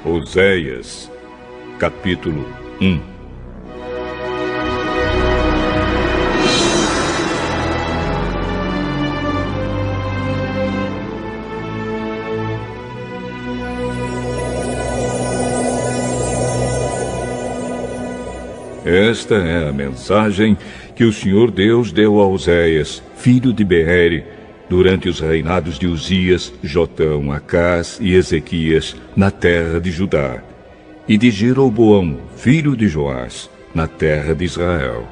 Oséias, capítulo 1. Esta é a mensagem que o Senhor Deus deu a Oséias, filho de Beere, durante os reinados de Uzias, Jotão, Acás e Ezequias, na terra de Judá, e de Jeroboão, filho de Joás, na terra de Israel.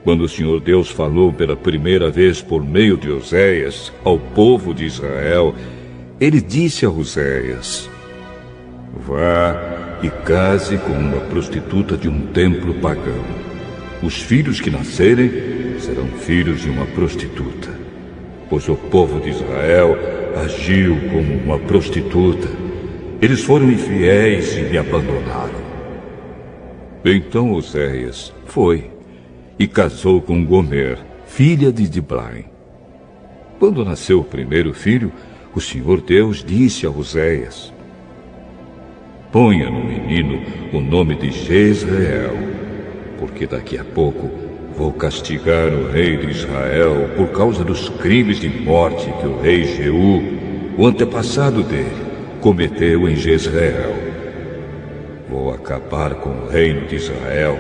Quando o Senhor Deus falou pela primeira vez por meio de Oséias ao povo de Israel, ele disse a Oséias: Vá e case com uma prostituta de um templo pagão. Os filhos que nascerem serão filhos de uma prostituta. Pois o povo de Israel agiu como uma prostituta. Eles foram infiéis e me abandonaram. Então Oséias foi e casou com Gomer, filha de Diblaim. Quando nasceu o primeiro filho, o Senhor Deus disse a Oséias: Ponha no menino o nome de Jezreel, porque daqui a pouco vou castigar o rei de Israel por causa dos crimes de morte que o rei Jeú, o antepassado dele, cometeu em Jezreel. Vou acabar com o reino de Israel,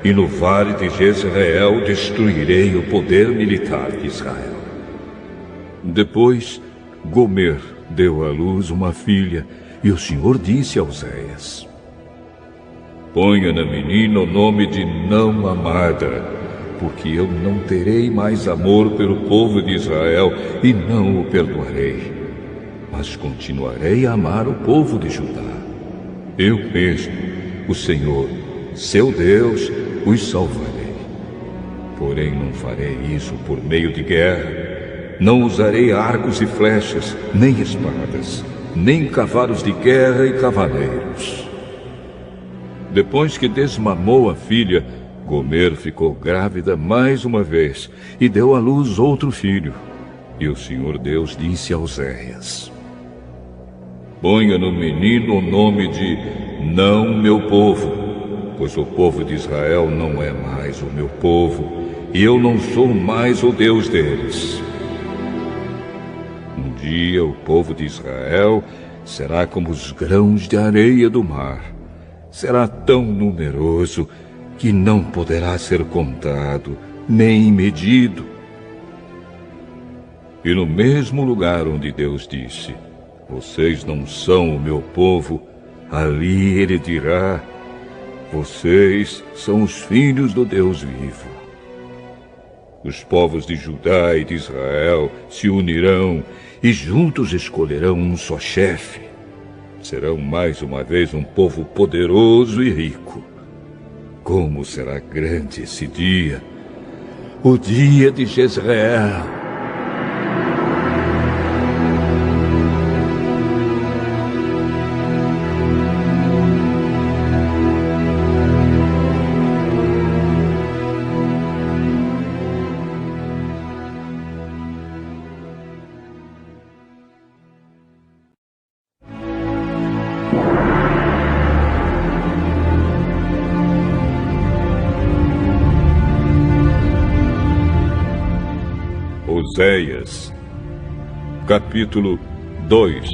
e no vale de Jezreel destruirei o poder militar de Israel. Depois, Gomer deu à luz uma filha, e o Senhor disse a Oséias: Ponha na menina o nome de não amada, porque eu não terei mais amor pelo povo de Israel e não o perdoarei, mas continuarei a amar o povo de Judá. Eu mesmo, o Senhor, seu Deus, os salvarei. Porém não farei isso por meio de guerra. Não usarei arcos e flechas, nem espadas, nem cavalos de guerra e cavaleiros. Depois que desmamou a filha, Gomer ficou grávida mais uma vez e deu à luz outro filho. E o Senhor Deus disse a Oséias: Ponha no menino o nome de não meu povo, pois o povo de Israel não é mais o meu povo, e eu não sou mais o Deus deles. Um dia o povo de Israel será como os grãos de areia do mar. Será tão numeroso que não poderá ser contado, nem medido. E no mesmo lugar onde Deus disse: Vocês não são o meu povo, ali ele dirá: Vocês são os filhos do Deus vivo. Os povos de Judá e de Israel se unirão e juntos escolherão um só chefe. Serão mais uma vez um povo poderoso e rico. Como será grande esse dia, o dia de Jezreel. Oséias, capítulo 2.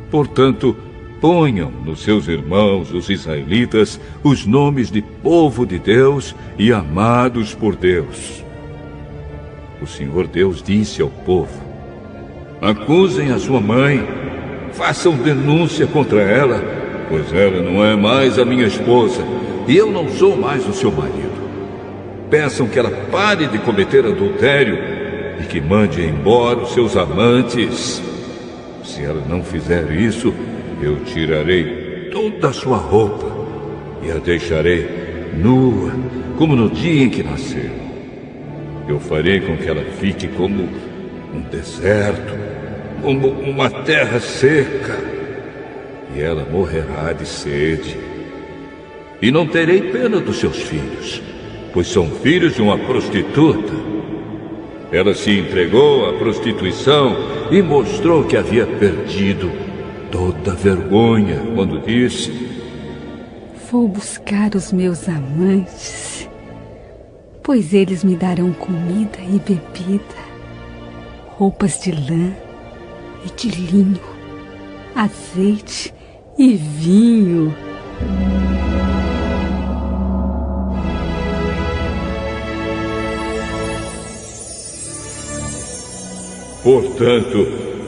Portanto, ponham nos seus irmãos, os israelitas, os nomes de povo de Deus e amados por Deus. O Senhor Deus disse ao povo: Acusem a sua mãe, façam denúncia contra ela, pois ela não é mais a minha esposa, e eu não sou mais o seu marido. Peçam que ela pare de cometer adultério e que mande embora os seus amantes. Se ela não fizer isso, eu tirarei toda a sua roupa e a deixarei nua, como no dia em que nasceu. Eu farei com que ela fique como um deserto, como uma terra seca. E ela morrerá de sede. E não terei pena dos seus filhos, pois são filhos de uma prostituta. Ela se entregou à prostituição e mostrou que havia perdido toda a vergonha quando disse: vou buscar os meus amantes, pois eles me darão comida e bebida, roupas de lã e de linho, azeite e vinho. Portanto,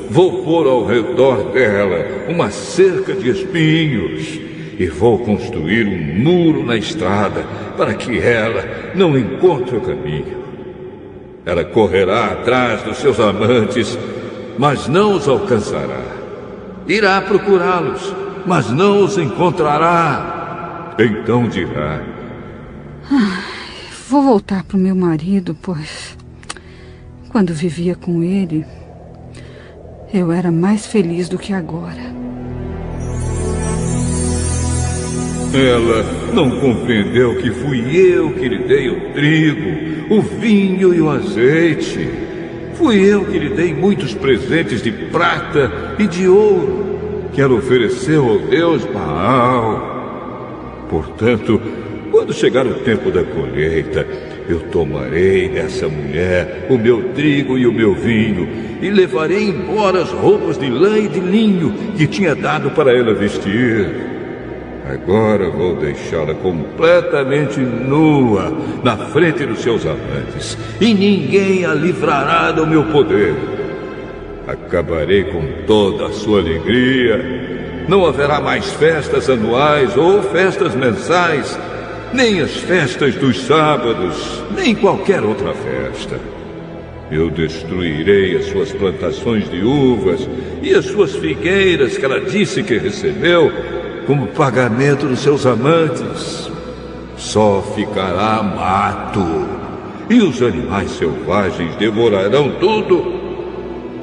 vou pôr ao redor dela uma cerca de espinhos e vou construir um muro na estrada para que ela não encontre o caminho. Ela correrá atrás dos seus amantes, mas não os alcançará. Irá procurá-los, mas não os encontrará. Então dirá: vou voltar para o meu marido, pois quando vivia com ele, eu era mais feliz do que agora. Ela não compreendeu que fui eu que lhe dei o trigo, o vinho e o azeite. Fui eu que lhe dei muitos presentes de prata e de ouro, que ela ofereceu ao deus Baal. Portanto, quando chegar o tempo da colheita, eu tomarei dessa mulher o meu trigo e o meu vinho e levarei embora as roupas de lã e de linho que tinha dado para ela vestir. Agora vou deixá-la completamente nua na frente dos seus amantes e ninguém a livrará do meu poder. Acabarei com toda a sua alegria. Não haverá mais festas anuais ou festas mensais, nem as festas dos sábados, nem qualquer outra festa. Eu destruirei as suas plantações de uvas e as suas figueiras que ela disse que recebeu como pagamento dos seus amantes. Só ficará mato, e os animais selvagens devorarão tudo.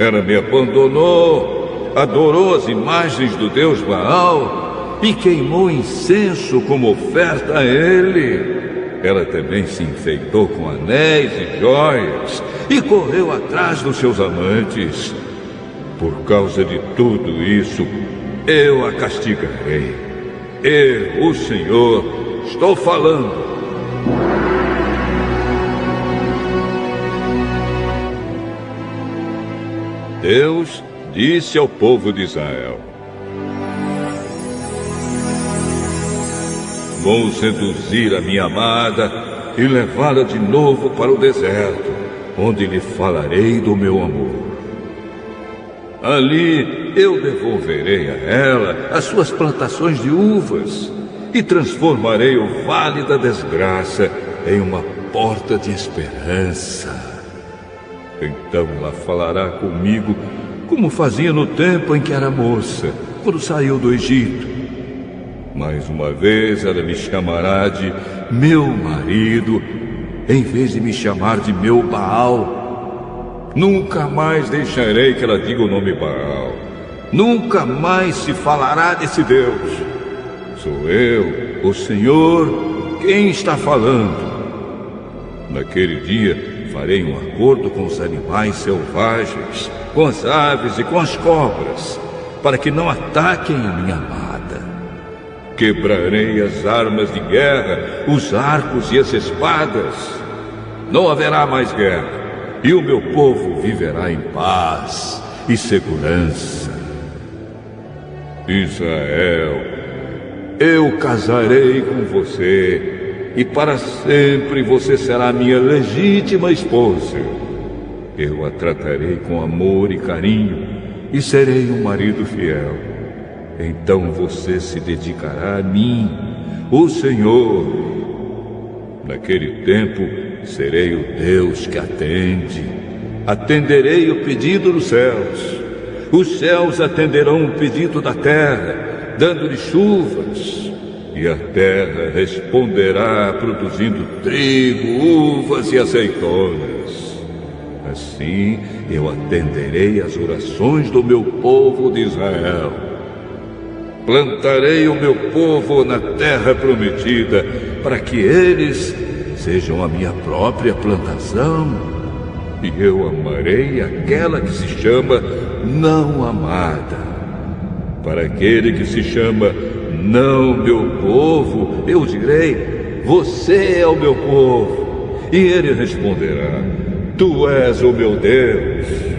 Ela me abandonou, adorou as imagens do deus Baal e queimou incenso como oferta a ele. Ela também se enfeitou com anéis e joias e correu atrás dos seus amantes. Por causa de tudo isso, eu a castigarei. Eu, o Senhor, estou falando. Deus disse ao povo de Israel: vou seduzir a minha amada e levá-la de novo para o deserto, onde lhe falarei do meu amor. Ali eu devolverei a ela as suas plantações de uvas e transformarei o vale da desgraça em uma porta de esperança. Então ela falará comigo como fazia no tempo em que era moça, quando saiu do Egito. Mais uma vez ela me chamará de meu marido, em vez de me chamar de meu Baal. Nunca mais deixarei que ela diga o nome Baal. Nunca mais se falará desse Deus. Sou eu, o Senhor, quem está falando. Naquele dia farei um acordo com os animais selvagens, com as aves e com as cobras, para que não ataquem a minha amada. Quebrarei as armas de guerra, os arcos e as espadas. Não haverá mais guerra, e o meu povo viverá em paz e segurança. Israel, eu casarei com você, e para sempre você será minha legítima esposa. Eu a tratarei com amor e carinho, e serei um marido fiel. Então você se dedicará a mim, o Senhor. Naquele tempo, serei o Deus que atende. Atenderei o pedido dos céus. Os céus atenderão o pedido da terra, dando-lhe chuvas. E a terra responderá produzindo trigo, uvas e azeitonas. Assim eu atenderei às orações do meu povo de Israel. Plantarei o meu povo na terra prometida, para que eles sejam a minha própria plantação. e eu amarei aquela que se chama não amada. Para aquele que se chama não meu povo, eu direi: você é o meu povo. E ele responderá: tu és o meu Deus.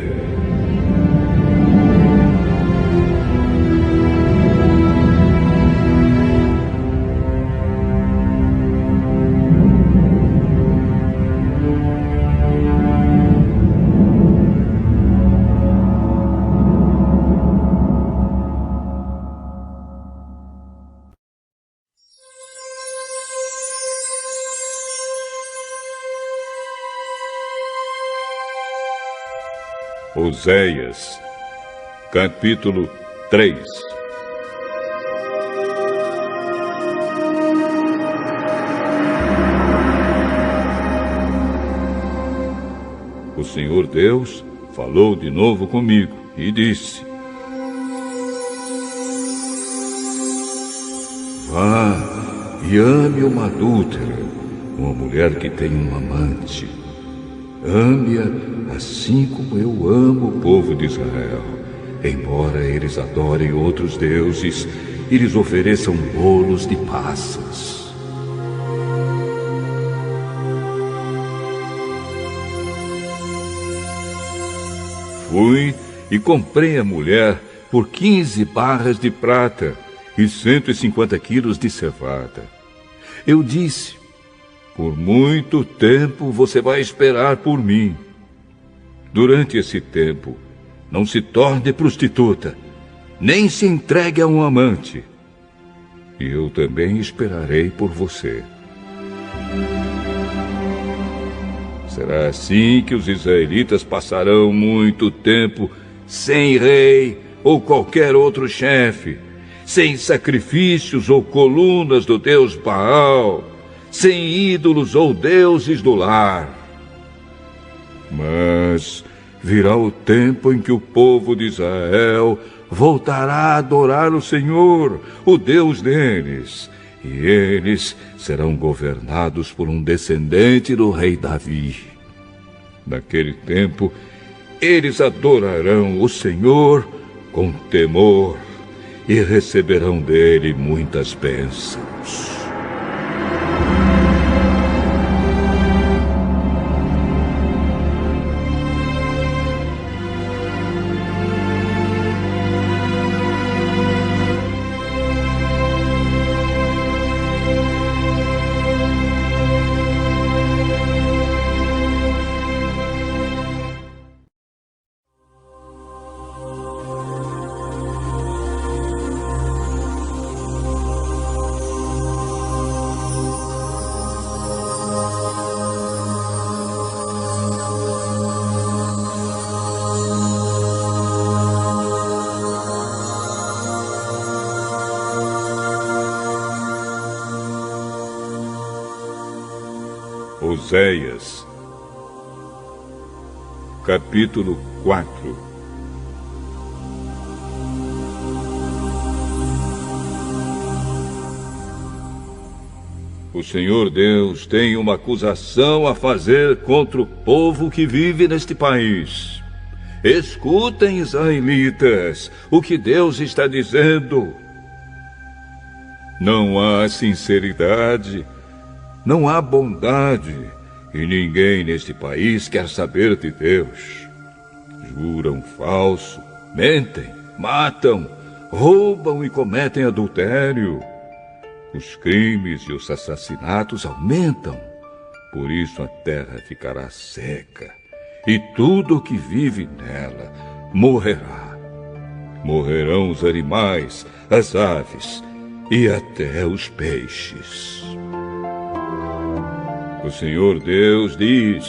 Oséias, capítulo 3. O Senhor Deus falou de novo comigo e disse: vá e ame uma adúltera, uma mulher que tem um amante. Ame-a assim como eu amo o povo de Israel, embora eles adorem outros deuses e lhes ofereçam bolos de passas. Fui e comprei a mulher por 15 barras de prata e 150 quilos de cevada. Eu disse: por muito tempo você vai esperar por mim. Durante esse tempo, não se torne prostituta, nem se entregue a um amante. E eu também esperarei por você. Será assim que os israelitas passarão muito tempo sem rei ou qualquer outro chefe, sem sacrifícios ou colunas do deus Baal, sem ídolos ou deuses do lar. Mas virá o tempo em que o povo de Israel voltará a adorar o Senhor, o Deus deles, e eles serão governados por um descendente do rei Davi. Naquele tempo, eles adorarão o Senhor com temor e receberão dele muitas bênçãos. Oséias, capítulo 4. O Senhor Deus tem uma acusação a fazer contra o povo que vive neste país. Escutem, israelitas, o que Deus está dizendo. Não há sinceridade, não há bondade, e ninguém neste país quer saber de Deus. Juram falso, mentem, matam, roubam e cometem adultério. Os crimes e os assassinatos aumentam. Por isso a terra ficará seca, e tudo o que vive nela morrerá. Morrerão os animais, as aves e até os peixes. O Senhor Deus diz: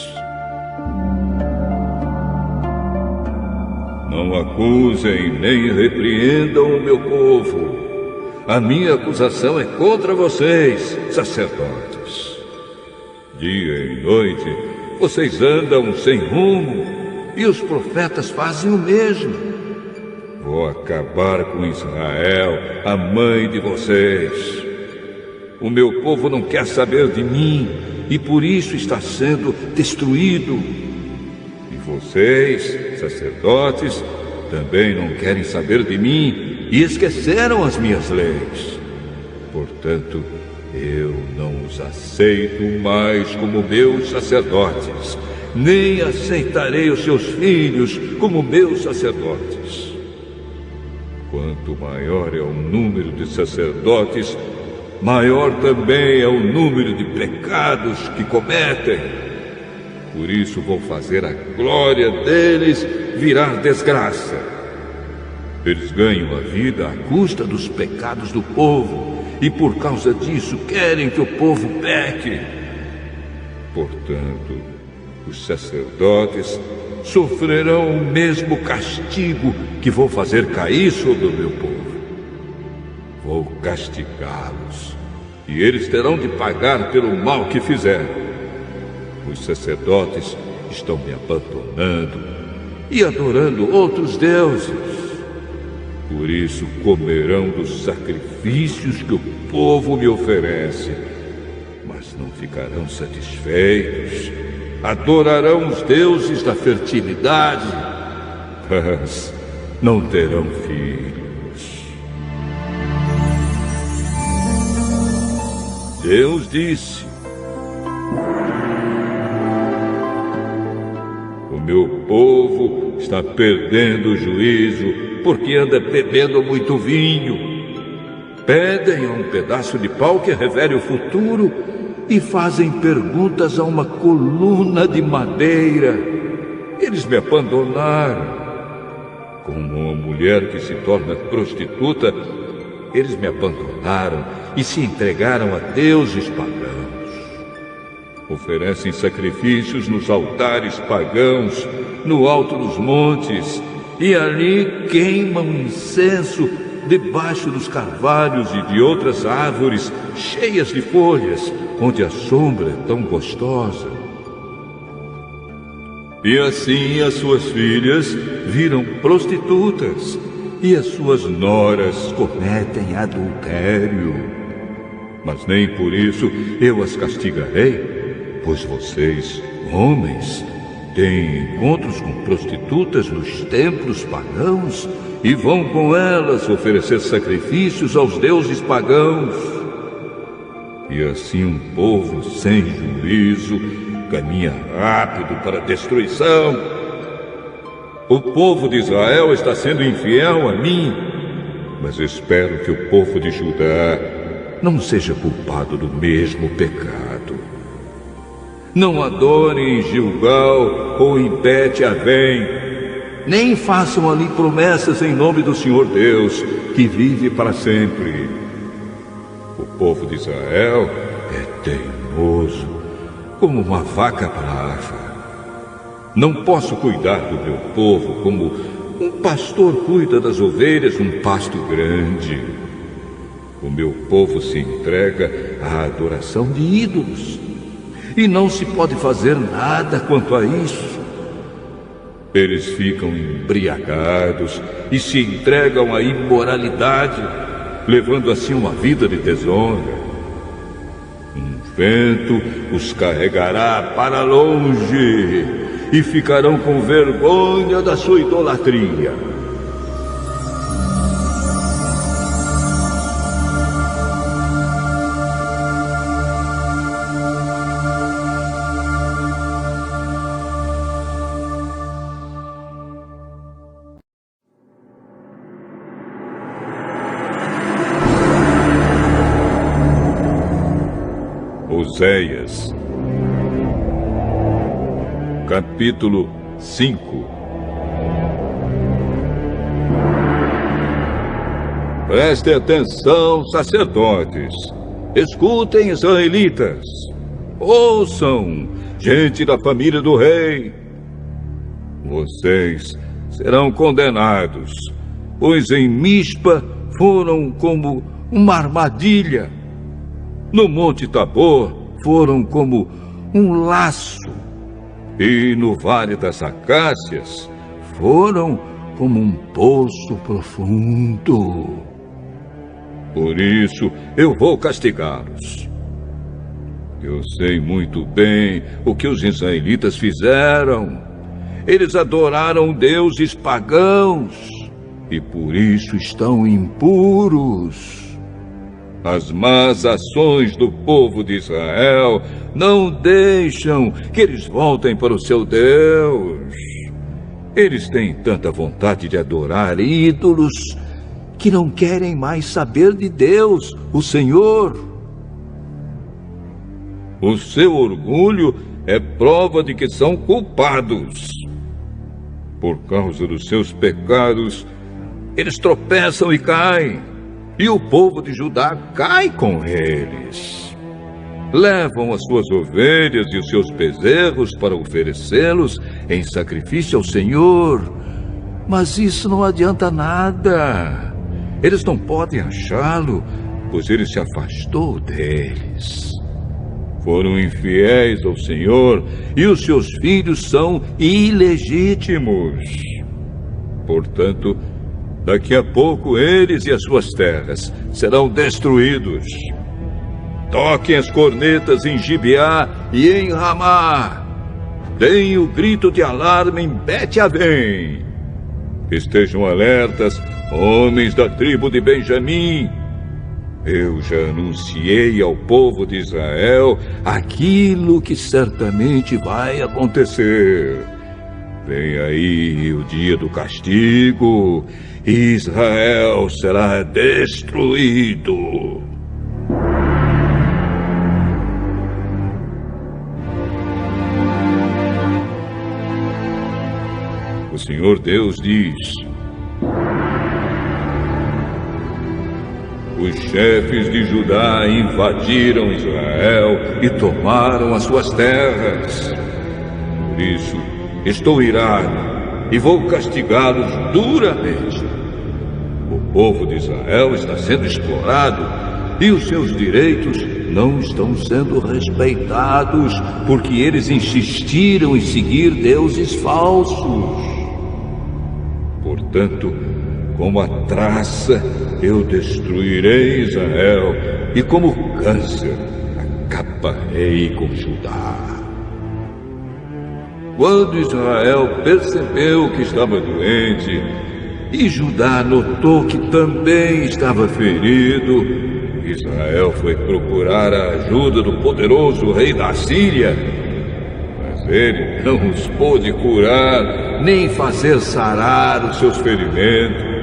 não acusem nem repreendam o meu povo. A minha acusação é contra vocês, sacerdotes. Dia e noite vocês andam sem rumo, e os profetas fazem o mesmo. Vou acabar com Israel, a mãe de vocês. O meu povo não quer saber de mim, e por isso está sendo destruído. vocês, sacerdotes, também não querem saber de mim e esqueceram as minhas leis. Portanto, eu não os aceito mais como meus sacerdotes, nem aceitarei os seus filhos como meus sacerdotes. Quanto maior é o número de sacerdotes, maior também é o número de pecados que cometem. Por isso vou fazer a glória deles virar desgraça. Eles ganham a vida à custa dos pecados do povo, e por causa disso querem que o povo peque. Portanto, os sacerdotes sofrerão o mesmo castigo que vou fazer cair sobre o meu povo. Vou castigá-los, e eles terão de pagar pelo mal que fizeram. Os sacerdotes estão me abandonando e adorando outros deuses. Por isso comerão dos sacrifícios que o povo me oferece, mas não ficarão satisfeitos. Adorarão os deuses da fertilidade, mas não terão filhos. Deus disse: o meu povo está perdendo o juízo porque anda bebendo muito vinho. Pedem a um pedaço de pau que revele o futuro e fazem perguntas a uma coluna de madeira. Eles me abandonaram. Como uma mulher que se torna prostituta, eles me abandonaram e se entregaram a deuses pagãos. Oferecem sacrifícios nos altares pagãos, no alto dos montes, e ali queimam incenso debaixo dos carvalhos e de outras árvores cheias de folhas, onde a sombra é tão gostosa. E assim as suas filhas viram prostitutas, e as suas noras cometem adultério. Mas nem por isso eu as castigarei, pois vocês, homens, têm encontros com prostitutas nos templos pagãos e vão com elas oferecer sacrifícios aos deuses pagãos. E assim um povo sem juízo caminha rápido para a destruição. O povo de Israel está sendo infiel a mim, mas espero que o povo de Judá não seja culpado do mesmo pecado. Não adorem em Gilgal ou em Bet-Avém, nem façam ali promessas em nome do Senhor Deus, que vive para sempre. O povo de Israel é teimoso, como uma vaca brava. Não posso cuidar do meu povo como um pastor cuida das ovelhas num pasto grande. O meu povo se entrega à adoração de ídolos, e não se pode fazer nada quanto a isso. Eles ficam embriagados e se entregam à imoralidade, levando assim uma vida de desonra. Um vento os carregará para longe e ficarão com vergonha da sua idolatria. Oséias, capítulo 5. Prestem atenção, sacerdotes. Escutem, israelitas. Ouçam, gente da família do rei. Vocês serão condenados, pois em Mispa foram como uma armadilha. No Monte Tabor foram como um laço, e no Vale das Acácias foram como um poço profundo. Por isso eu vou castigá-los. Eu sei muito bem o que os israelitas fizeram. Eles adoraram deuses pagãos e por isso estão impuros. As más ações do povo de Israel não deixam que eles voltem para o seu Deus. Eles têm tanta vontade de adorar ídolos que não querem mais saber de Deus, o Senhor. O seu orgulho é prova de que são culpados. Por causa dos seus pecados, eles tropeçam e caem, e o povo de Judá cai com eles. Levam as suas ovelhas e os seus bezerros para oferecê-los em sacrifício ao Senhor, mas isso não adianta nada. Eles não podem achá-lo, pois ele se afastou deles. Foram infiéis ao Senhor e os seus filhos são ilegítimos. Portanto, daqui a pouco eles e as suas terras serão destruídos. Toquem as cornetas em Gibeá e em Ramá. Deem o grito de alarme em Bet-Avém. Estejam alertas, homens da tribo de Benjamim. Eu já anunciei ao povo de Israel aquilo que certamente vai acontecer. Vem aí o dia do castigo, e Israel será destruído. O Senhor Deus diz: os chefes de Judá invadiram Israel e tomaram as suas terras. Por isso, estou irado e vou castigá-los duramente. O povo de Israel está sendo explorado e os seus direitos não estão sendo respeitados porque eles insistiram em seguir deuses falsos. Portanto, como a traça, eu destruirei Israel, e como câncer, acabarei com Judá. Quando Israel percebeu que estava doente, e Judá notou que também estava ferido, Israel foi procurar a ajuda do poderoso rei da Síria. Mas ele não os pôde curar, nem fazer sarar os seus ferimentos.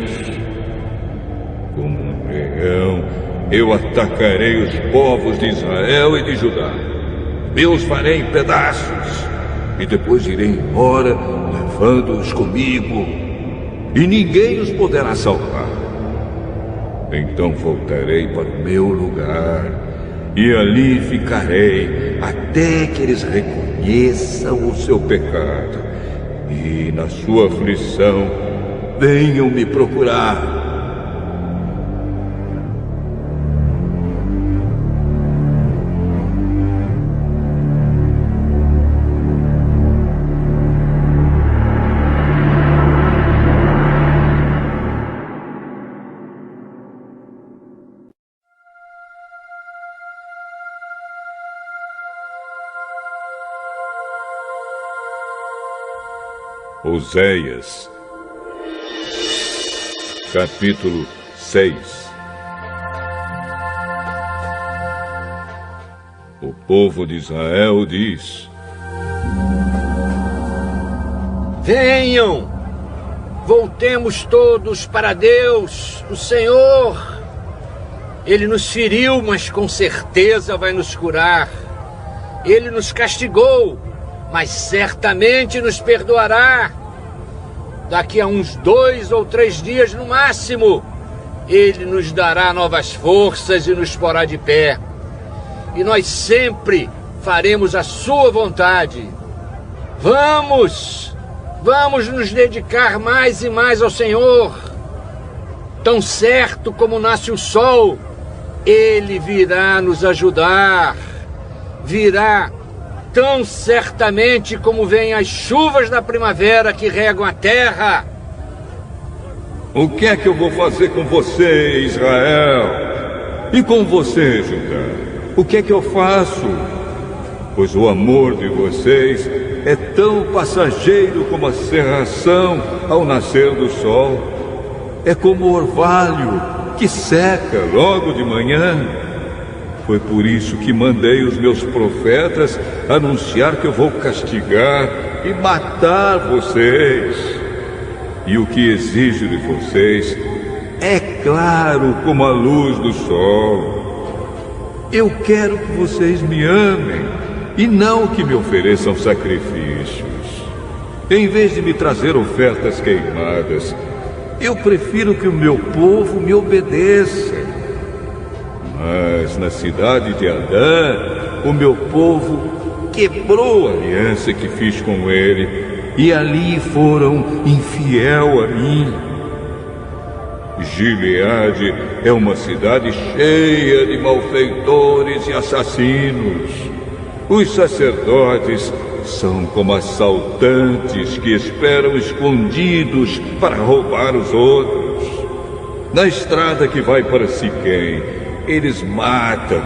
Como um leão, eu atacarei os povos de Israel e de Judá. Eu os farei em pedaços, e depois irei embora, levando-os comigo, e ninguém os poderá salvar. Então voltarei para o meu lugar, e ali ficarei até que eles reconheçam o seu pecado, e na sua aflição venham me procurar. Oséias, capítulo 6. O povo de Israel diz: venham, voltemos todos para Deus, o Senhor. Ele nos feriu, mas com certeza vai nos curar. Ele nos castigou, mas certamente nos perdoará. Daqui a uns 2 ou 3 dias no máximo, Ele nos dará novas forças e nos porá de pé. E nós sempre faremos a sua vontade. Vamos nos dedicar mais e mais ao Senhor. Tão certo como nasce o sol, Ele virá nos ajudar. Virá tão certamente como vêm as chuvas da primavera que regam a terra. O que é que eu vou fazer com você, Israel? E com você, Judá? O que é que eu faço? pois o amor de vocês é tão passageiro como a cerração ao nascer do sol. É como o orvalho que seca logo de manhã. Foi por isso que mandei os meus profetas anunciar que eu vou castigar e matar vocês. E o que exijo de vocês é claro como a luz do sol. Eu quero que vocês me amem e não que me ofereçam sacrifícios. Em vez de me trazer ofertas queimadas, eu prefiro que o meu povo me obedeça. Mas na cidade de Adã, o meu povo quebrou a aliança que fiz com ele, e ali foram infiel a mim. Gileade é uma cidade cheia de malfeitores e assassinos. Os sacerdotes são como assaltantes que esperam escondidos para roubar os outros. Na estrada que vai para Siquém, eles matam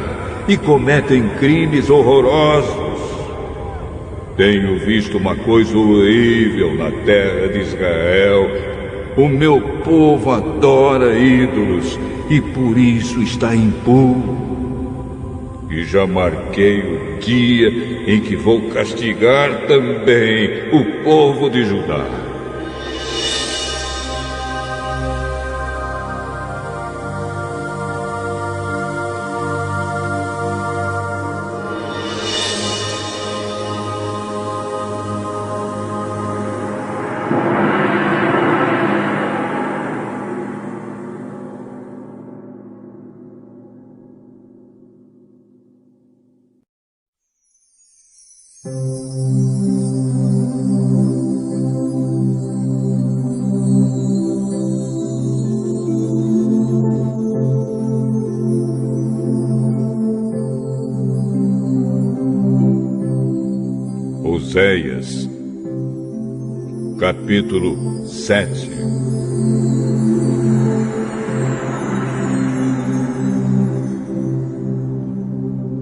e cometem crimes horrorosos. Tenho visto uma coisa horrível na terra de Israel. O meu povo adora ídolos e por isso está impuro. E já marquei o dia em que vou castigar também o povo de Judá. Oséias, capítulo 7.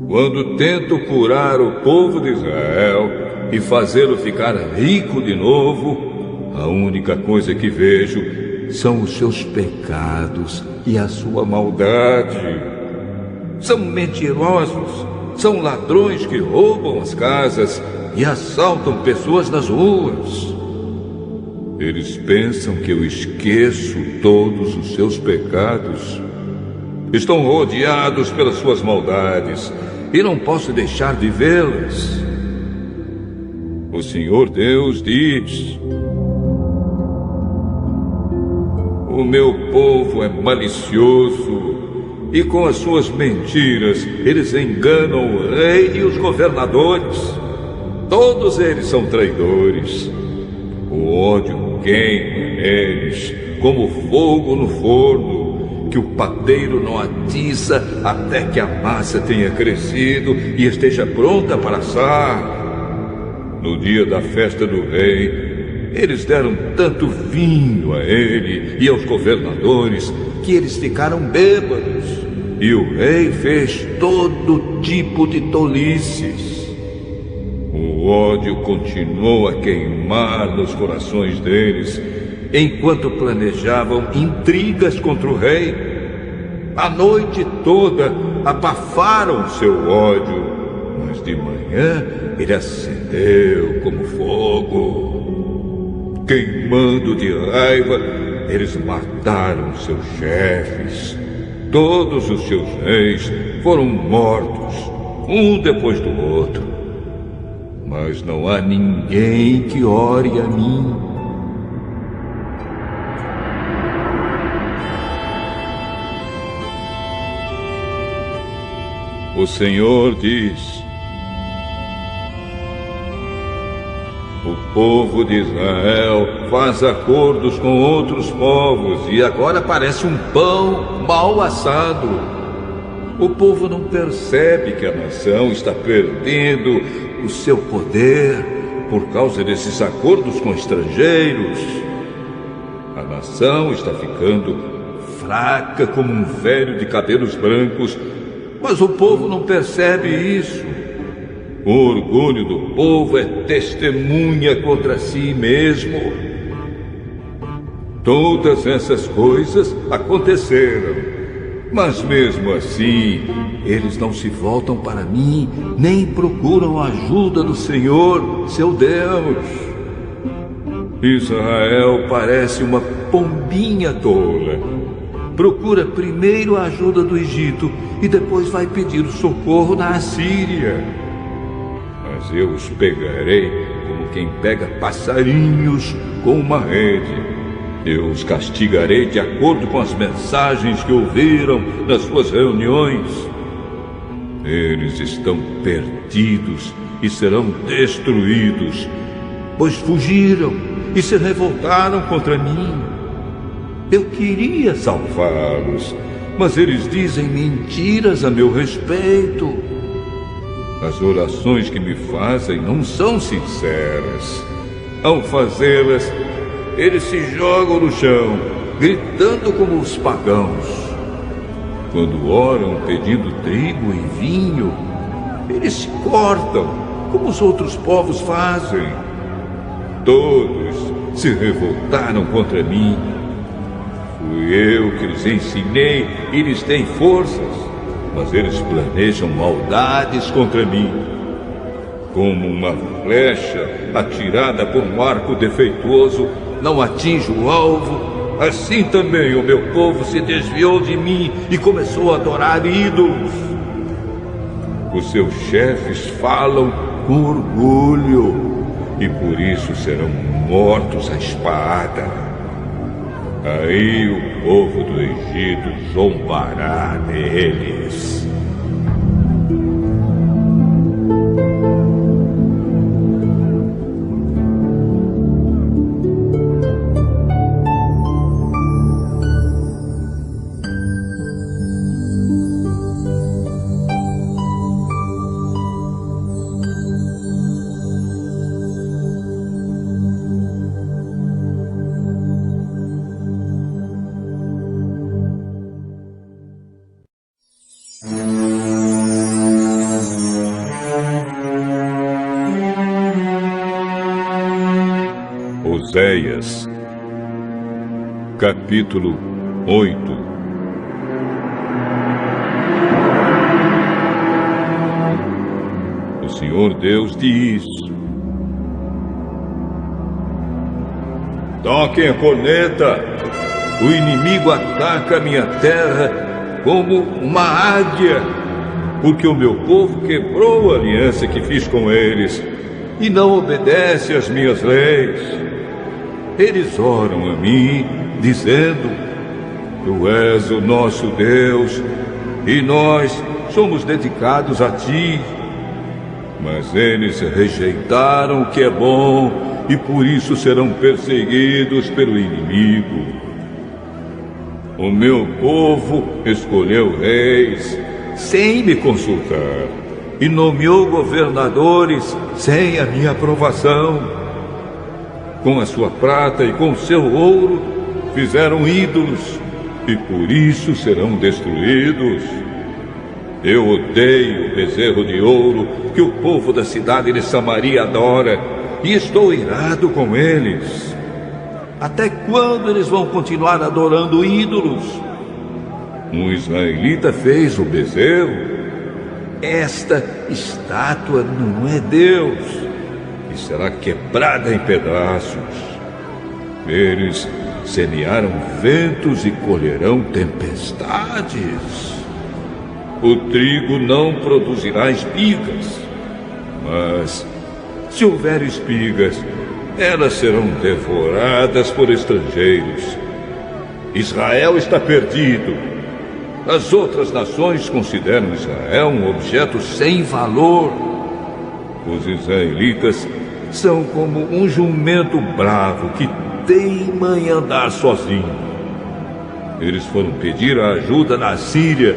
Quando tento curar o povo de Israel e fazê-lo ficar rico de novo, a única coisa que vejo são os seus pecados e a sua maldade. São mentirosos, são ladrões que roubam as casas e assaltam pessoas nas ruas. Eles pensam que eu esqueço todos os seus pecados. Estão rodeados pelas suas maldades e não posso deixar de vê-las. O Senhor Deus diz: o meu povo é malicioso e com as suas mentiras eles enganam o rei e os governadores. Todos eles são traidores. O ódio queima neles como fogo no forno, que o padeiro não atiça até que a massa tenha crescido e esteja pronta para assar. No dia da festa do rei, eles deram tanto vinho a ele e aos governadores que eles ficaram bêbados. E o rei fez todo tipo de tolices. O ódio continuou a queimar nos corações deles, enquanto planejavam intrigas contra o rei. A noite toda abafaram seu ódio, mas de manhã ele acendeu como fogo. Queimando de raiva, eles mataram seus chefes. Todos os seus reis foram mortos, um depois do outro. Mas não há ninguém que ore a mim. O Senhor diz: o povo de Israel faz acordos com outros povos e agora parece um pão mal assado. O povo não percebe que a nação está perdendo o seu poder por causa desses acordos com estrangeiros. A nação está ficando fraca como um velho de cabelos brancos, mas o povo não percebe isso. O orgulho do povo é testemunha contra si mesmo. Todas essas coisas aconteceram, mas mesmo assim, eles não se voltam para mim, nem procuram a ajuda do Senhor, seu Deus. Israel parece uma pombinha tola. Procura primeiro a ajuda do Egito e depois vai pedir socorro na Assíria. Mas eu os pegarei como quem pega passarinhos com uma rede. Eu os castigarei de acordo com as mensagens que ouviram nas suas reuniões. Eles estão perdidos e serão destruídos, pois fugiram e se revoltaram contra mim. Eu queria salvá-los, mas eles dizem mentiras a meu respeito. As orações que me fazem não são sinceras. Ao fazê-las, eles se jogam no chão, gritando como os pagãos. Quando oram pedindo trigo e vinho, eles se cortam, como os outros povos fazem. Todos se revoltaram contra mim. Fui eu que lhes ensinei e lhes dei forças, mas eles planejam maldades contra mim. Como uma flecha atirada por um arco defeituoso não atinge o alvo, assim também o meu povo se desviou de mim e começou a adorar ídolos. Os seus chefes falam com orgulho e por isso serão mortos à espada. Aí o povo do Egito zombará deles. Oséias, capítulo 8. O Senhor Deus diz: toquem a corneta, o inimigo ataca a minha terra como uma águia, porque o meu povo quebrou a aliança que fiz com eles e não obedece às minhas leis. Eles oram a mim, dizendo: Tu és o nosso Deus, e nós somos dedicados a Ti. Mas eles rejeitaram o que é bom, e por isso serão perseguidos pelo inimigo. O meu povo escolheu reis sem me consultar, e nomeou governadores sem a minha aprovação. Com a sua prata e com o seu ouro, fizeram ídolos, e por isso serão destruídos. Eu odeio o bezerro de ouro que o povo da cidade de Samaria adora, e estou irado com eles. Até quando eles vão continuar adorando ídolos? Um israelita fez o bezerro. Esta estátua não é Deus, e será quebrada em pedaços. Eles semearam ventos e colherão tempestades. O trigo não produzirá espigas, mas se houver espigas, elas serão devoradas por estrangeiros. Israel está perdido. As outras nações consideram Israel um objeto sem valor. Os israelitas são como um jumento bravo que teima em andar sozinho. Eles foram pedir a ajuda na Síria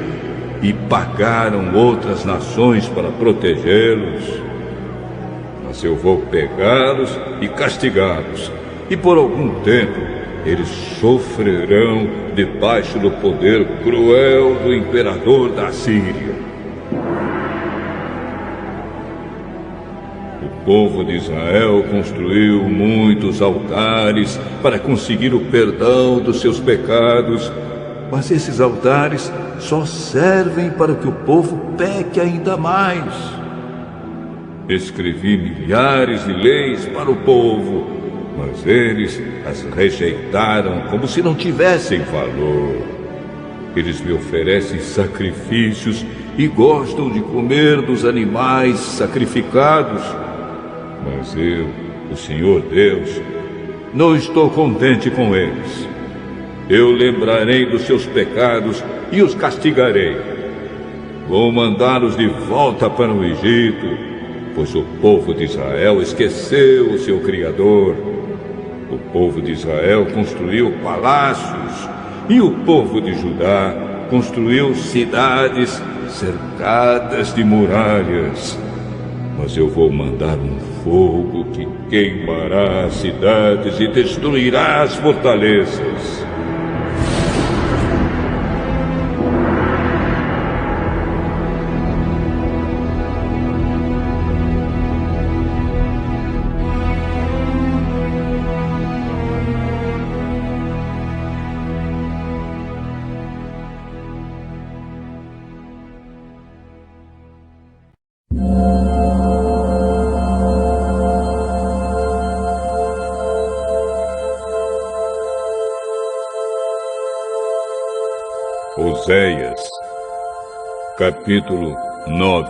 e pagaram outras nações para protegê-los. Mas eu vou pegá-los e castigá-los, e por algum tempo eles sofrerão debaixo do poder cruel do imperador da Síria. povo de Israel construiu muitos altares para conseguir o perdão dos seus pecados, mas esses altares só servem para que o povo peque ainda mais. Escrevi milhares de leis para o povo, mas eles as rejeitaram como se não tivessem valor. Eles me oferecem sacrifícios e gostam de comer dos animais sacrificados. Mas eu, o Senhor Deus, não estou contente com eles. Eu lembrarei dos seus pecados e os castigarei. Vou mandá-los de volta para o Egito, pois o povo de Israel esqueceu o seu Criador. O povo de Israel construiu palácios e o povo de Judá construiu cidades cercadas de muralhas. Mas eu vou mandar um fogo que queimará as cidades e destruirá as fortalezas. Oséias, capítulo 9.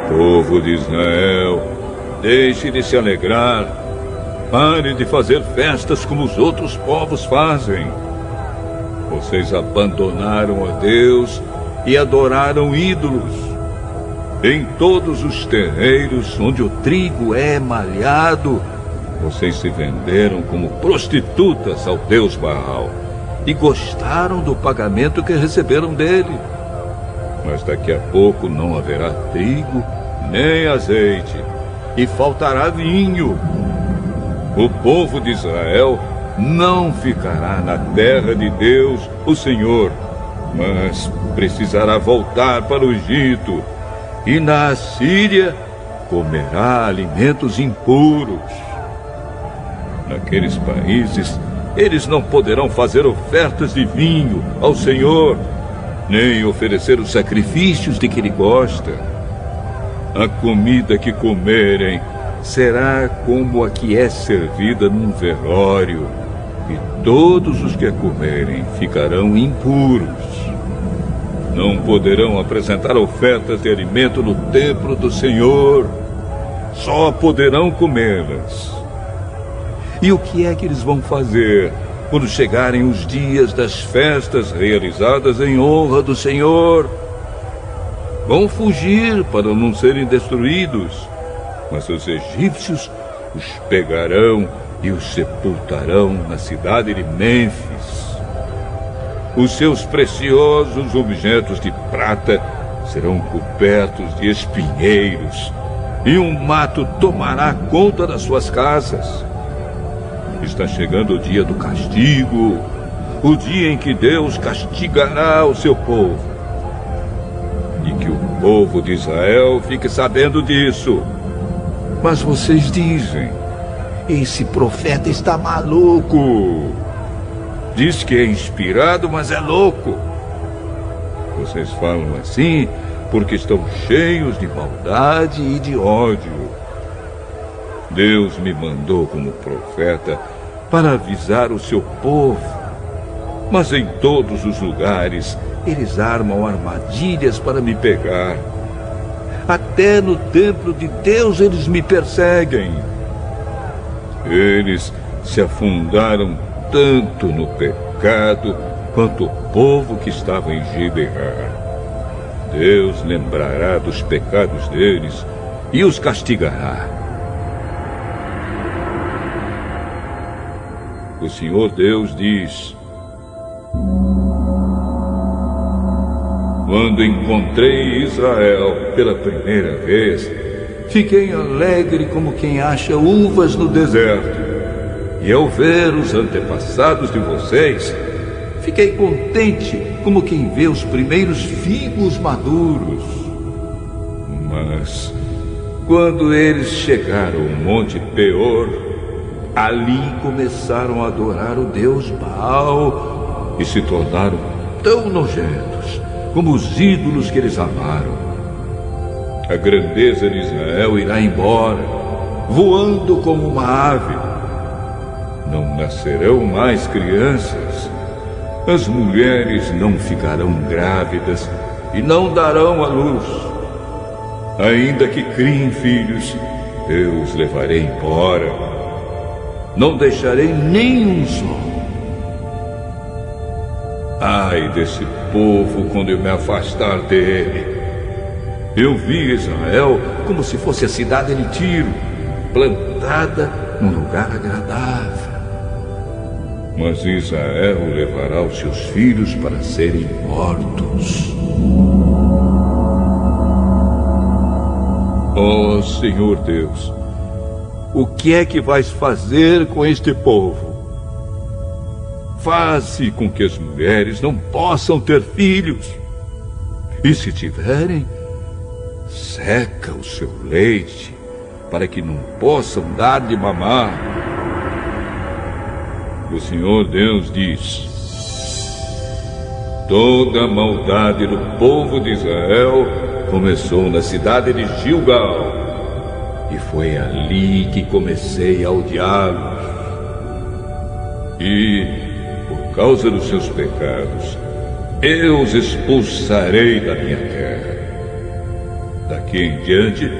Povo de Israel, deixe de se alegrar. Pare de fazer festas como os outros povos fazem. Vocês abandonaram a Deus e adoraram ídolos. Em todos os terreiros onde o trigo é malhado, vocês se venderam como prostitutas ao Deus Baal e gostaram do pagamento que receberam dele. Mas daqui a pouco não haverá trigo nem azeite e faltará vinho. O povo de Israel não ficará na terra de Deus, o Senhor, mas precisará voltar para o Egito. E na Assíria comerá alimentos impuros. Naqueles países, eles não poderão fazer ofertas de vinho ao Senhor, nem oferecer os sacrifícios de que Ele gosta. A comida que comerem será como a que é servida num velório, e todos os que a comerem ficarão impuros. Não poderão apresentar ofertas de alimento no templo do Senhor. Só poderão comê-las. E o que é que eles vão fazer quando chegarem os dias das festas realizadas em honra do Senhor? Vão fugir para não serem destruídos, mas os egípcios os pegarão e os sepultarão na cidade de Mênfis. Os seus preciosos objetos de prata serão cobertos de espinheiros, e um mato tomará conta das suas casas. Está chegando o dia do castigo, o dia em que Deus castigará o seu povo. E que o povo de Israel fique sabendo disso. Mas vocês dizem: esse profeta está maluco. Diz que é inspirado, mas é louco. Vocês falam assim porque estão cheios de maldade e de ódio. Deus me mandou como profeta para avisar o seu povo. Mas em todos os lugares eles armam armadilhas para me pegar. Até no templo de Deus eles me perseguem. Eles se afundaram tanto no pecado quanto o povo que estava em Gibeá. Deus lembrará dos pecados deles e os castigará. O Senhor Deus diz: quando encontrei Israel pela primeira vez, fiquei alegre como quem acha uvas no deserto. E ao ver os antepassados de vocês, fiquei contente como quem vê os primeiros figos maduros. Mas quando eles chegaram ao Monte Peor, ali começaram a adorar o deus Baal e se tornaram tão nojentos como os ídolos que eles amaram. A grandeza de Israel irá embora, voando como uma ave. Não nascerão mais crianças. As mulheres não ficarão grávidas e não darão à luz. Ainda que criem filhos, eu os levarei embora. Não deixarei nenhum só. Ai desse povo quando eu me afastar dele. Eu vi Israel como se fosse a cidade de Tiro, plantada num lugar agradável. Mas Israel levará os seus filhos para serem mortos. Oh, Senhor Deus, o que é que vais fazer com este povo? Faze com que as mulheres não possam ter filhos. E se tiverem, seca o seu leite, para que não possam dar de mamar. O Senhor Deus diz: toda a maldade do povo de Israel começou na cidade de Gilgal, e foi ali que comecei a odiá-los. E, por causa dos seus pecados, eu os expulsarei da minha terra. Daqui em diante,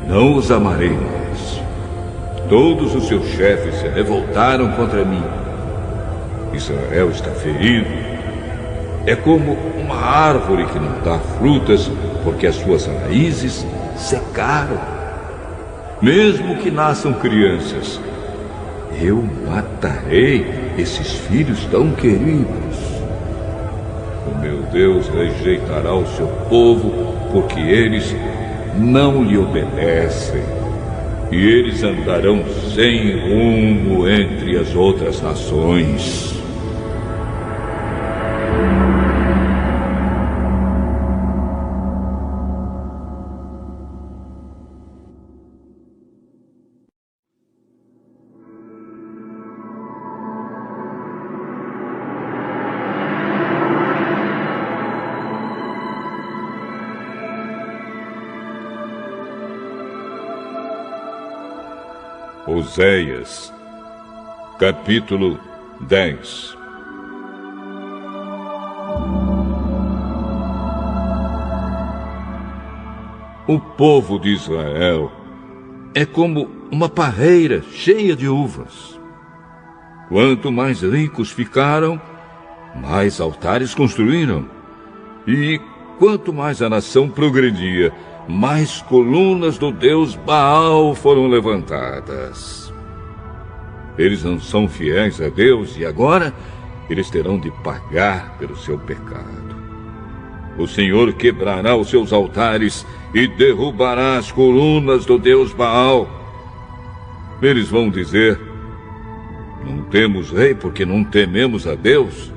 não os amarei mais. Todos os seus chefes se revoltaram contra mim. Israel está ferido. É como uma árvore que não dá frutas porque as suas raízes secaram. Mesmo que nasçam crianças, eu matarei esses filhos tão queridos. O meu Deus rejeitará o seu povo porque eles não lhe obedecem. E eles andarão sem rumo entre as outras nações. Oséias, capítulo 10. O povo de Israel é como uma parreira cheia de uvas. Quanto mais ricos ficaram, mais altares construíram. E quanto mais a nação progredia, mais colunas do deus Baal foram levantadas. Eles não são fiéis a Deus e agora eles terão de pagar pelo seu pecado. O Senhor quebrará os seus altares e derrubará as colunas do deus Baal. Eles vão dizer: não temos rei porque não tememos a Deus.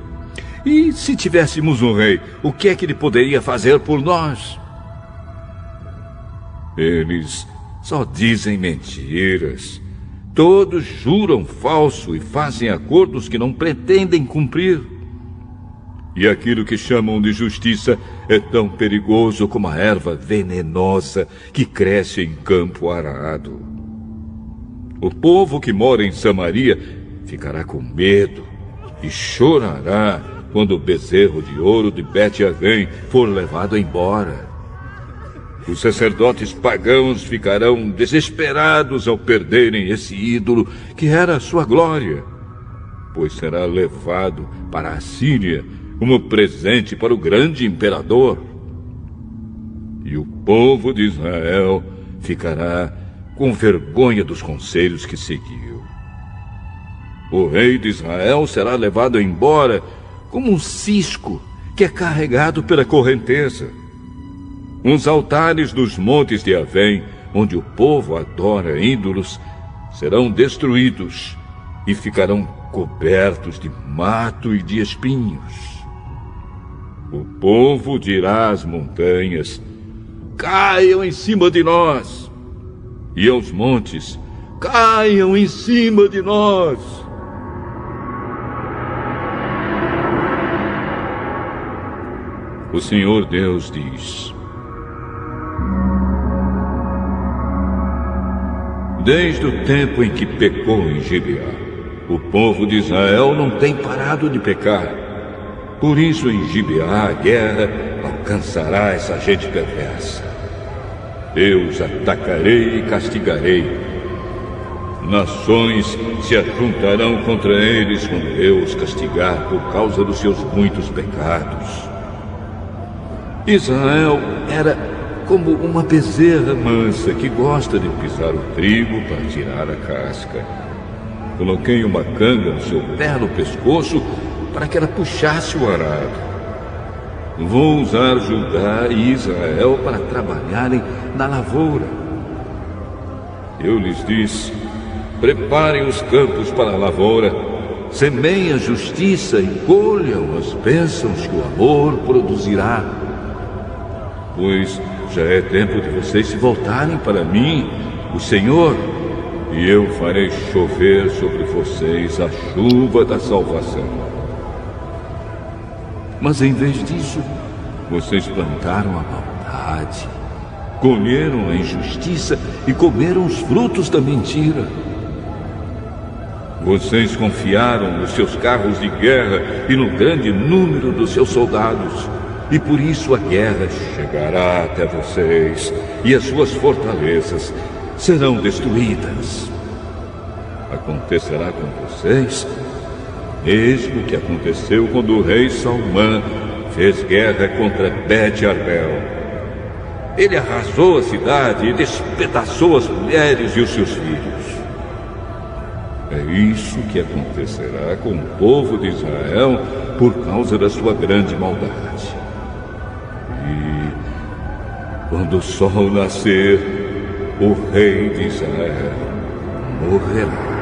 E se tivéssemos um rei, o que é que ele poderia fazer por nós? Eles só dizem mentiras. Todos juram falso e fazem acordos que não pretendem cumprir. E aquilo que chamam de justiça é tão perigoso como a erva venenosa que cresce em campo arado. O povo que mora em Samaria ficará com medo e chorará quando o bezerro de ouro de Bet-Avém for levado embora. Os sacerdotes pagãos ficarão desesperados ao perderem esse ídolo que era a sua glória, pois será levado para a Síria como presente para o grande imperador. E o povo de Israel ficará com vergonha dos conselhos que seguiu. O rei de Israel será levado embora como um cisco que é carregado pela correnteza. Os altares dos montes de Avém, onde o povo adora ídolos, serão destruídos, e ficarão cobertos de mato e de espinhos. O povo dirá às montanhas: caiam em cima de nós, e aos montes: caiam em cima de nós. O Senhor Deus diz: desde o tempo em que pecou em Gibeá, o povo de Israel não tem parado de pecar. Por isso, em Gibeá, a guerra alcançará essa gente perversa. Eu os atacarei e castigarei. Nações se ajuntarão contra eles quando eu os castigar por causa dos seus muitos pecados. Israel era como uma bezerra mansa que gosta de pisar o trigo para tirar a casca. Coloquei uma canga no seu belo pescoço para que ela puxasse o arado. Vou usar Judá e Israel para trabalharem na lavoura. Eu lhes disse: preparem os campos para a lavoura, semeiem a justiça e colham as bênçãos que o amor produzirá. Pois já é tempo de vocês se voltarem para mim, o Senhor, e eu farei chover sobre vocês a chuva da salvação. Mas em vez disso, vocês plantaram a maldade, colheram a injustiça e comeram os frutos da mentira. Vocês confiaram nos seus carros de guerra e no grande número dos seus soldados. E por isso a guerra chegará até vocês e as suas fortalezas serão destruídas. Acontecerá com vocês mesmo o que aconteceu quando o rei Salmã fez guerra contra Bet-Arbel. Ele arrasou a cidade e despedaçou as mulheres e os seus filhos. É isso que acontecerá com o povo de Israel por causa da sua grande maldade. E quando o sol nascer, o rei de Israel morrerá.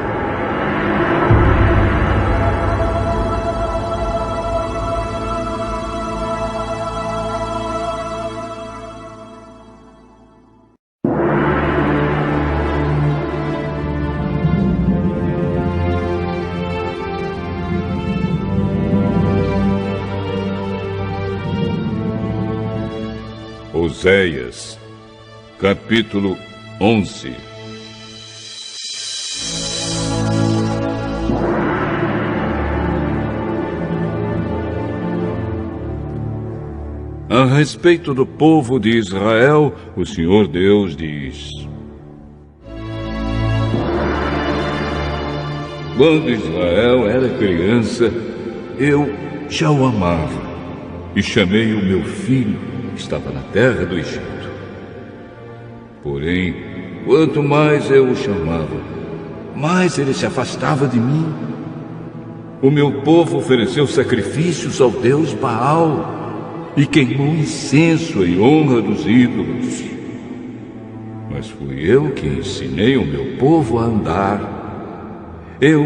Oséias, capítulo 11. A respeito do povo de Israel, o Senhor Deus diz: quando Israel era criança, eu já o amava e chamei o meu filho. Estava na terra do Egito. Porém, quanto mais eu o chamava, mais ele se afastava de mim. O meu povo ofereceu sacrifícios ao deus Baal e queimou incenso em honra dos ídolos. Mas fui eu que ensinei o meu povo a andar. Eu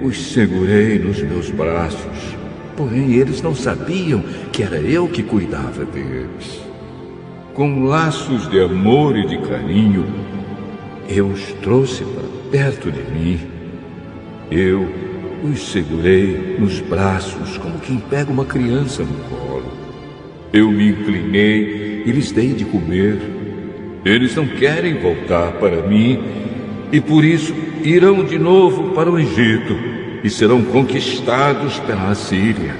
os segurei nos meus braços. Porém, eles não sabiam que era eu que cuidava deles. Com laços de amor e de carinho, eu os trouxe para perto de mim. Eu os segurei nos braços como quem pega uma criança no colo. Eu me inclinei e lhes dei de comer. Eles não querem voltar para mim e por isso irão de novo para o Egito. E serão conquistados pela Assíria.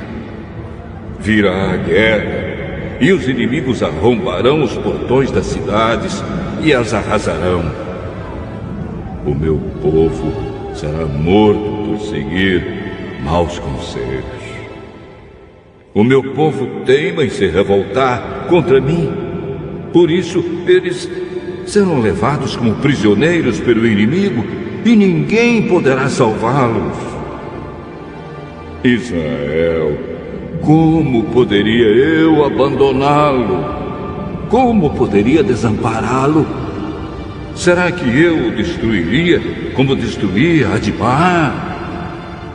Virá a guerra, e os inimigos arrombarão os portões das cidades e as arrasarão. O meu povo será morto por seguir maus conselhos. O meu povo teima em se revoltar contra mim. Por isso, eles serão levados como prisioneiros pelo inimigo, e ninguém poderá salvá-los. Israel, como poderia eu abandoná-lo? Como poderia desampará-lo? Será que eu o destruiria como destruí Admá?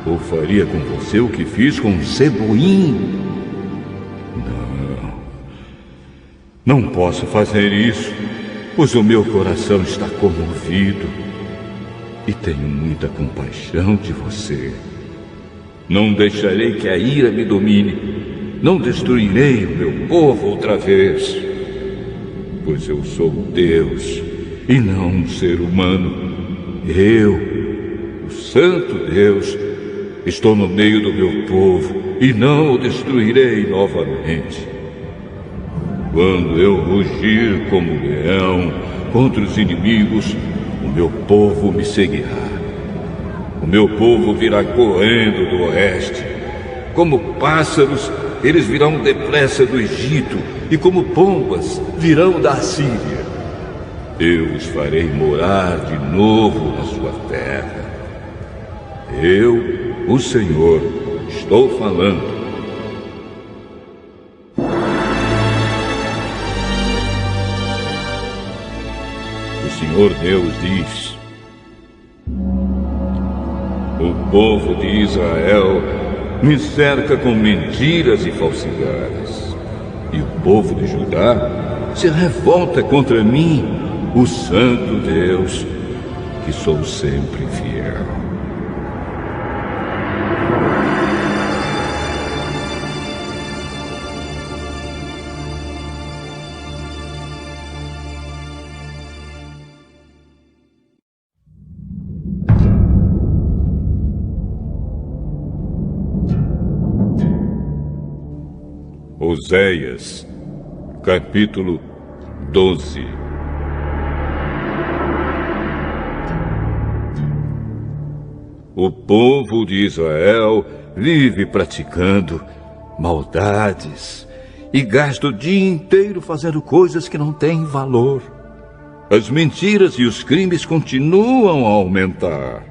ou faria com você o que fiz com Zeboim. Não posso fazer isso, pois o meu coração está comovido e tenho muita compaixão de você. Não deixarei que a ira me domine, não destruirei o meu povo outra vez, pois eu sou Deus e não um ser humano. Eu, o Santo Deus, estou no meio do meu povo e não o destruirei novamente. Quando eu rugir como leão contra os inimigos, o meu povo me seguirá. O meu povo virá correndo do oeste. Como pássaros, eles virão depressa do Egito, e como pombas, virão da Assíria. Eu os farei morar de novo na sua terra. Eu, o Senhor, estou falando. O Senhor Deus diz: o povo de Israel me cerca com mentiras e falsidades, e o povo de Judá se revolta contra mim, o Santo Deus, que sou sempre fiel. Oséias, capítulo 12. O povo de Israel vive praticando maldades e gasta o dia inteiro fazendo coisas que não têm valor. As mentiras e os crimes continuam a aumentar.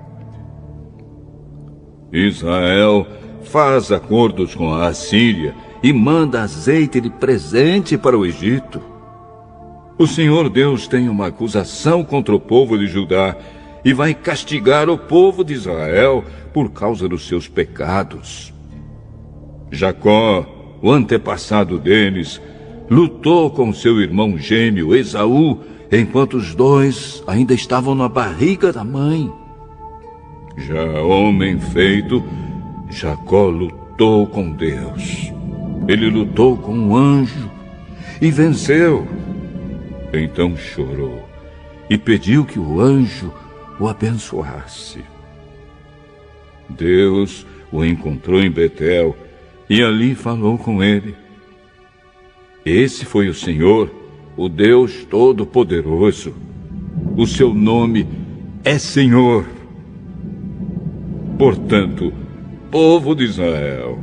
Israel faz acordos com a Assíria e manda azeite de presente para o Egito. O Senhor Deus tem uma acusação contra o povo de Judá e vai castigar o povo de Israel por causa dos seus pecados. Jacó, o antepassado deles, lutou com seu irmão gêmeo Esaú enquanto os dois ainda estavam na barriga da mãe. Já homem feito, Jacó lutou com Deus. Ele lutou com um anjo e venceu. Então chorou e pediu que o anjo o abençoasse. Deus o encontrou em Betel e ali falou com ele. Esse foi o Senhor, o Deus Todo-Poderoso. O seu nome é Senhor. Portanto, povo de Israel,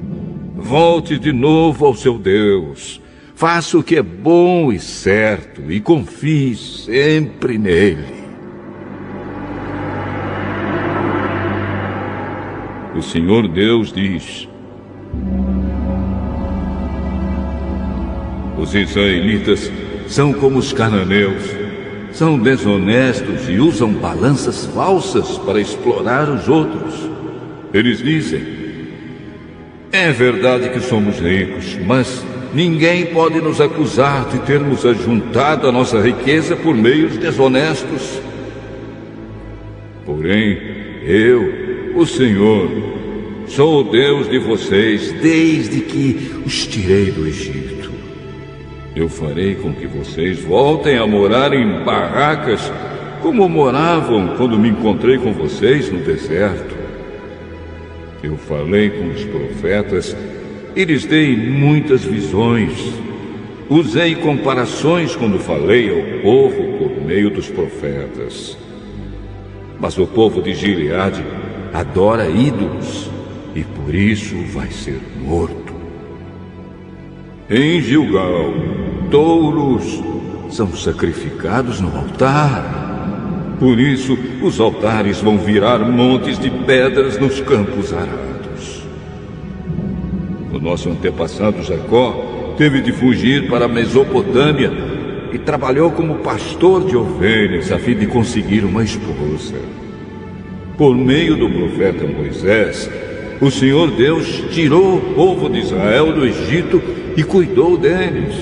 volte de novo ao seu Deus. Faça o que é bom e certo e confie sempre nele. O Senhor Deus diz: os israelitas são como os cananeus. São desonestos e usam balanças falsas para explorar os outros. Eles dizem: é verdade que somos ricos, mas ninguém pode nos acusar de termos ajuntado a nossa riqueza por meios desonestos. Porém, eu, o Senhor, sou o Deus de vocês desde que os tirei do Egito. Eu farei com que vocês voltem a morar em barracas como moravam quando me encontrei com vocês no deserto. Eu falei com os profetas e lhes dei muitas visões. Usei comparações quando falei ao povo por meio dos profetas. Mas o povo de Gileade adora ídolos e por isso vai ser morto. Em Gilgal, touros são sacrificados no altar. Por isso, os altares vão virar montes de pedras nos campos arados. O nosso antepassado Jacó teve de fugir para a Mesopotâmia e trabalhou como pastor de ovelhas a fim de conseguir uma esposa. Por meio do profeta Moisés, o Senhor Deus tirou o povo de Israel do Egito e cuidou deles.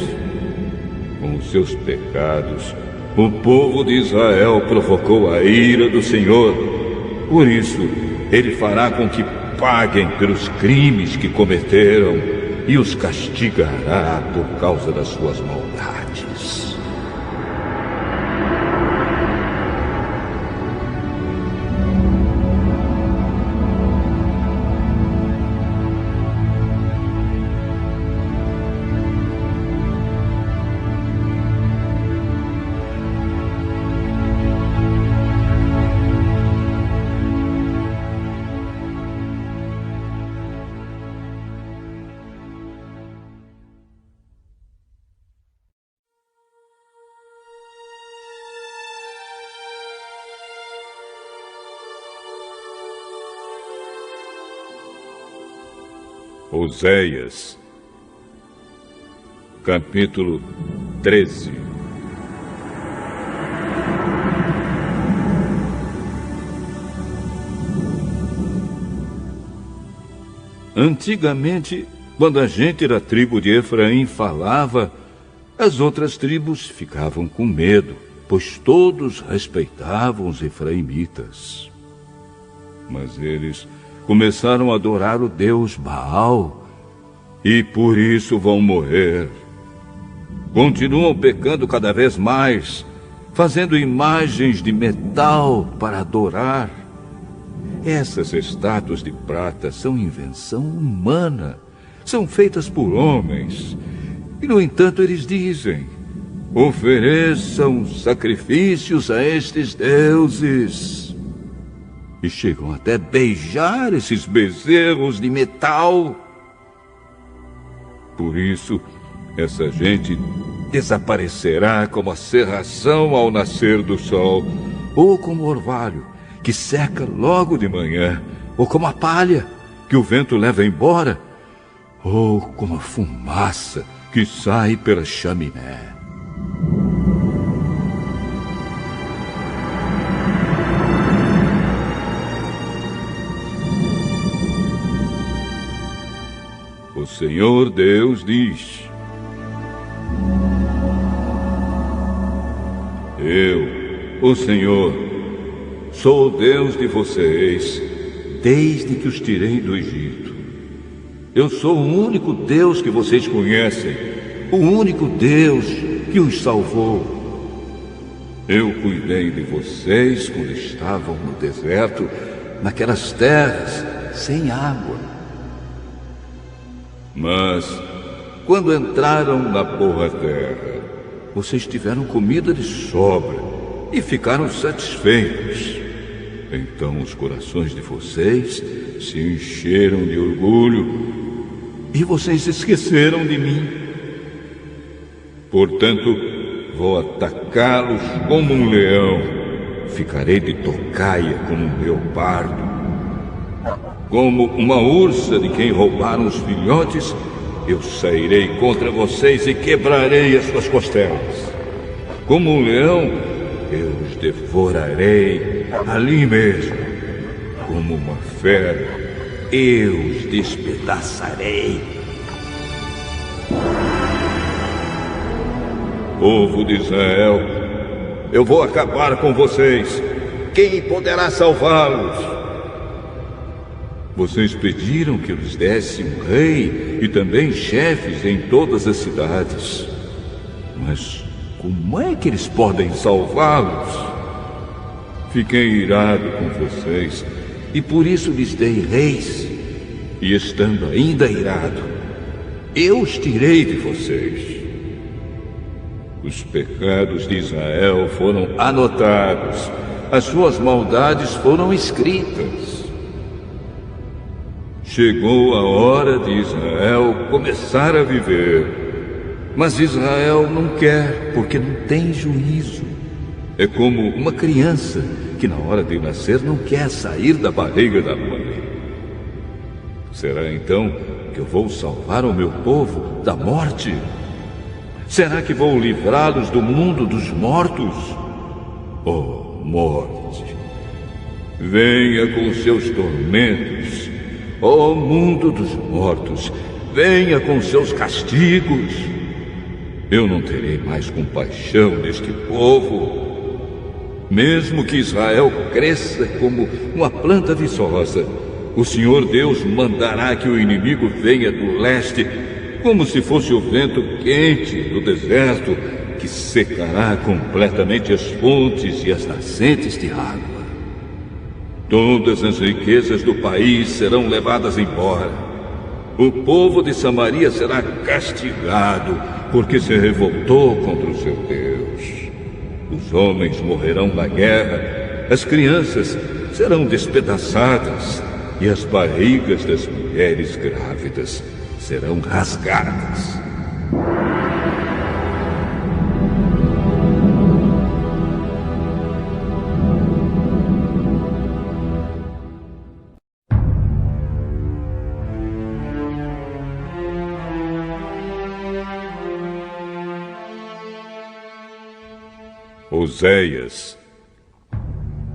Com os seus pecados, o povo de Israel provocou a ira do Senhor. Por isso, ele fará com que paguem pelos crimes que cometeram e os castigará por causa das suas maldades. Oséias, capítulo 13. Antigamente, quando a gente da tribo de Efraim falava, as outras tribos ficavam com medo, pois todos respeitavam os efraimitas. Mas eles começaram a adorar o deus Baal, e por isso vão morrer. Continuam pecando cada vez mais, fazendo imagens de metal para adorar. Essas estátuas de prata são invenção humana, são feitas por homens. E, no entanto, eles dizem: ofereçam sacrifícios a estes deuses. E chegam até beijar esses bezerros de metal. Por isso, essa gente desaparecerá como a cerração ao nascer do sol, ou como o orvalho, que seca logo de manhã, ou como a palha, que o vento leva embora, ou como a fumaça que sai pela chaminé. O Senhor Deus diz: eu, o Senhor, sou o Deus de vocês, desde que os tirei do Egito. Eu sou o único Deus que vocês conhecem, o único Deus que os salvou. Eu cuidei de vocês quando estavam no deserto, naquelas terras sem água. Mas, quando entraram na boa terra, vocês tiveram comida de sobra e ficaram satisfeitos. Então os corações de vocês se encheram de orgulho e vocês esqueceram de mim. Portanto, vou atacá-los como um leão, ficarei de tocaia como um leopardo. Como uma ursa de quem roubaram os filhotes, eu sairei contra vocês e quebrarei as suas costelas. Como um leão, eu os devorarei ali mesmo. Como uma fera, eu os despedaçarei. Povo de Israel, eu vou acabar com vocês. Quem poderá salvá-los? Vocês pediram que eu lhes desse um rei e também chefes em todas as cidades. Mas como é que eles podem salvá-los? Fiquei irado com vocês e por isso lhes dei reis. E estando ainda irado, eu os tirei de vocês. Os pecados de Israel foram anotados, as suas maldades foram escritas. Chegou a hora de Israel começar a viver. Mas Israel não quer, porque não tem juízo. É como uma criança que na hora de nascer não quer sair da barriga da mãe. Será então que eu vou salvar o meu povo da morte? Será que vou livrá-los do mundo dos mortos? Oh, morte! Venha com seus tormentos. Ó mundo dos mortos, venha com seus castigos. Eu não terei mais compaixão deste povo. Mesmo que Israel cresça como uma planta viçosa, o Senhor Deus mandará que o inimigo venha do leste, como se fosse o vento quente do deserto, que secará completamente as fontes e as nascentes de água. Todas as riquezas do país serão levadas embora. O povo de Samaria será castigado, porque se revoltou contra o seu Deus. Os homens morrerão na guerra, as crianças serão despedaçadas, e as barrigas das mulheres grávidas serão rasgadas. Oséias,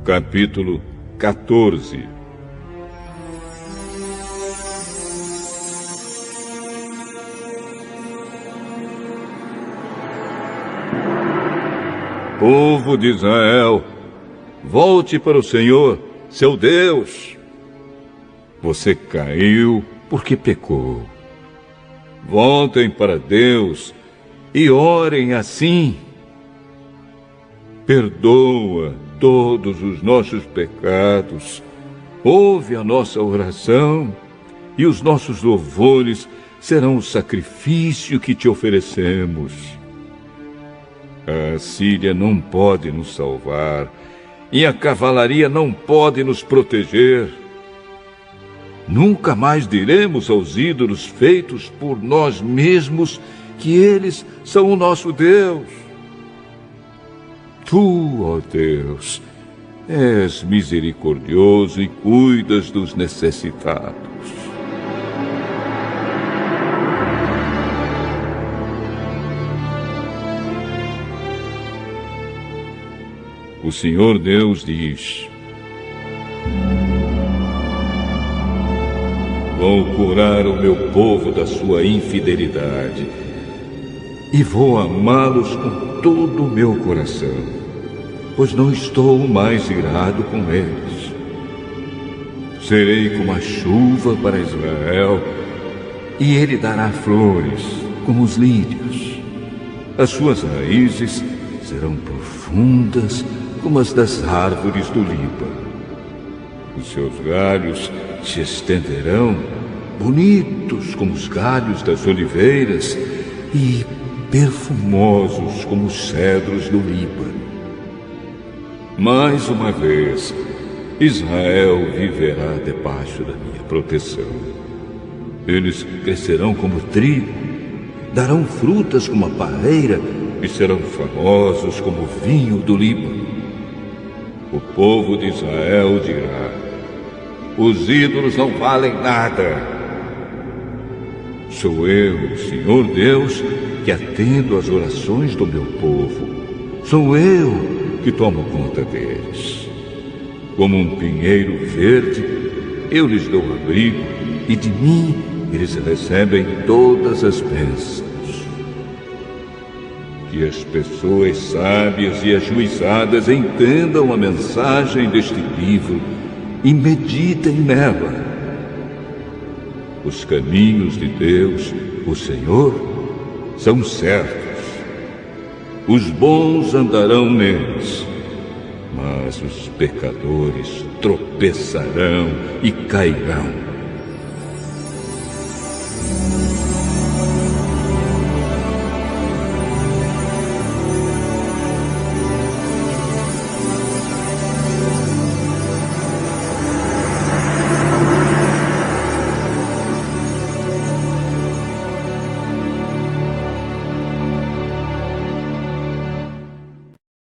capítulo 14. Povo de Israel, volte para o Senhor, seu Deus. Você caiu porque pecou. Voltem para Deus e orem assim. Perdoa todos os nossos pecados, ouve a nossa oração, e os nossos louvores serão o sacrifício que te oferecemos. A Síria não pode nos salvar, e a cavalaria não pode nos proteger. Nunca mais diremos aos ídolos feitos por nós mesmos que eles são o nosso Deus. Tu, ó Deus, és misericordioso e cuidas dos necessitados. O Senhor Deus diz: vou curar o meu povo da sua infidelidade e vou amá-los com todo o meu coração, pois não estou mais irado com eles. Serei como a chuva para Israel, e ele dará flores como os lírios. As suas raízes serão profundas como as das árvores do Líbano. Os seus galhos se estenderão, bonitos como os galhos das oliveiras e perfumosos como os cedros do Líbano. Mais uma vez, Israel viverá debaixo da minha proteção. Eles crescerão como trigo, darão frutas como a parreira e serão famosos como o vinho do Líbano. O povo de Israel dirá: os ídolos não valem nada. Sou eu, Senhor Deus, que atendo às orações do meu povo. Sou eu que tomo conta deles. Como um pinheiro verde, eu lhes dou abrigo, e de mim eles recebem todas as bênçãos. Que as pessoas sábias e ajuizadas entendam a mensagem deste livro e meditem nela. Os caminhos de Deus, o Senhor, são certos. Os bons andarão neles, mas os pecadores tropeçarão e cairão.